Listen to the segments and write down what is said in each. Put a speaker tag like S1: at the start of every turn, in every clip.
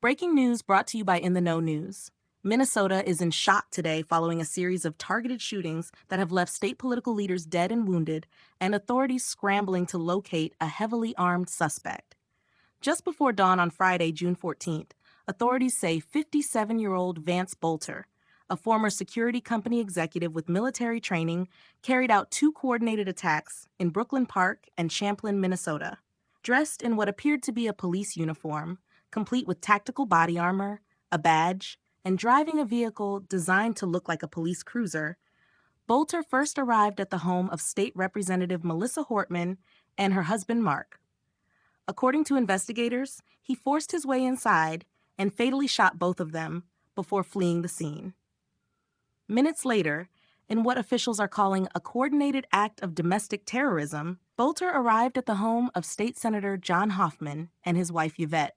S1: Breaking news brought to you by In the Know News. Minnesota is in shock today following a series of targeted shootings that have left state political leaders dead and wounded, and authorities scrambling to locate a heavily armed suspect. Just before dawn on Friday, June 14th, authorities say 57-year-old Vance Boelter, a former security company executive with military training, carried out two coordinated attacks in Brooklyn Park and Champlin, Minnesota. Dressed in what appeared to be a police uniform, complete with tactical body armor, a badge, and driving a vehicle designed to look like a police cruiser, Boelter first arrived at the home of State Representative Melissa Hortman and her husband Mark. According to investigators, he forced his way inside and fatally shot both of them before fleeing the scene. Minutes later, in what officials are calling a coordinated act of domestic terrorism, Boelter arrived at the home of State Senator John Hoffman and his wife Yvette.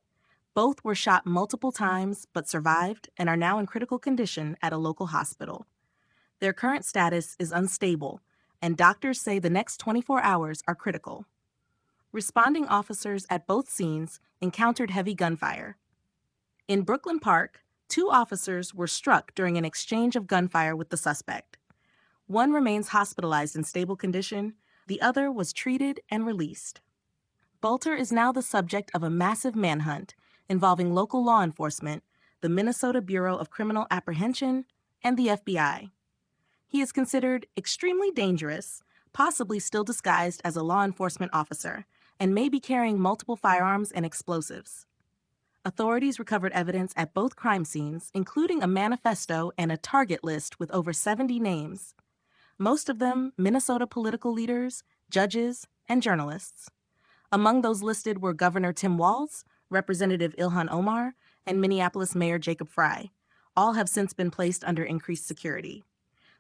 S1: Both were shot multiple times but survived and are now in critical condition at a local hospital. Their current status is unstable, and doctors say the next 24 hours are critical. Responding officers at both scenes encountered heavy gunfire. In Brooklyn Park, two officers were struck during an exchange of gunfire with the suspect. One remains hospitalized in stable condition, the other was treated and released. Boelter is now the subject of a massive manhunt involving local law enforcement, the Minnesota Bureau of Criminal Apprehension, and the FBI. He is considered extremely dangerous, possibly still disguised as a law enforcement officer, and may be carrying multiple firearms and explosives. Authorities recovered evidence at both crime scenes, including a manifesto and a target list with over 70 names, most of them Minnesota political leaders, judges, and journalists. Among those listed were Governor Tim Walz, Representative Ilhan Omar, and Minneapolis Mayor Jacob Frey. All have since been placed under increased security.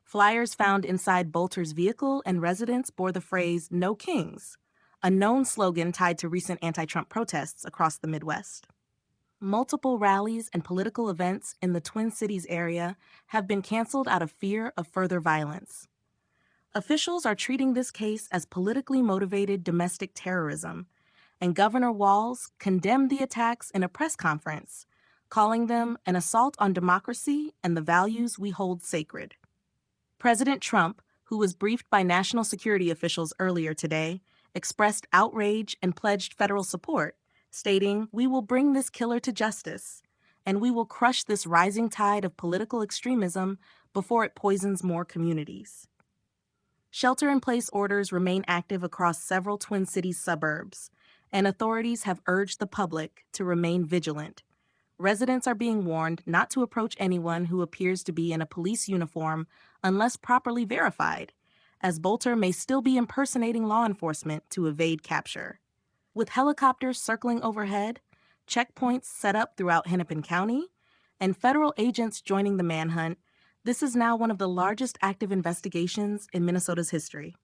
S1: Flyers found inside Boelter's vehicle and residence bore the phrase "No Kings," a known slogan tied to recent anti-Trump protests across the Midwest. Multiple rallies and political events in the Twin Cities area have been canceled out of fear of further violence. Officials are treating this case as politically motivated domestic terrorism, and Governor Walz condemned the attacks in a press conference, calling them an assault on democracy and the values we hold sacred. President Trump, who was briefed by national security officials earlier today, expressed outrage and pledged federal support, stating, "We will bring this killer to justice, and we will crush this rising tide of political extremism before it poisons more communities." Shelter-in-place orders remain active across several Twin Cities suburbs, and authorities have urged the public to remain vigilant. Residents are being warned not to approach anyone who appears to be in a police uniform unless properly verified, as Boelter may still be impersonating law enforcement to evade capture. With helicopters circling overhead, checkpoints set up throughout Hennepin County, and federal agents joining the manhunt, this is now one of the largest active investigations in Minnesota's history.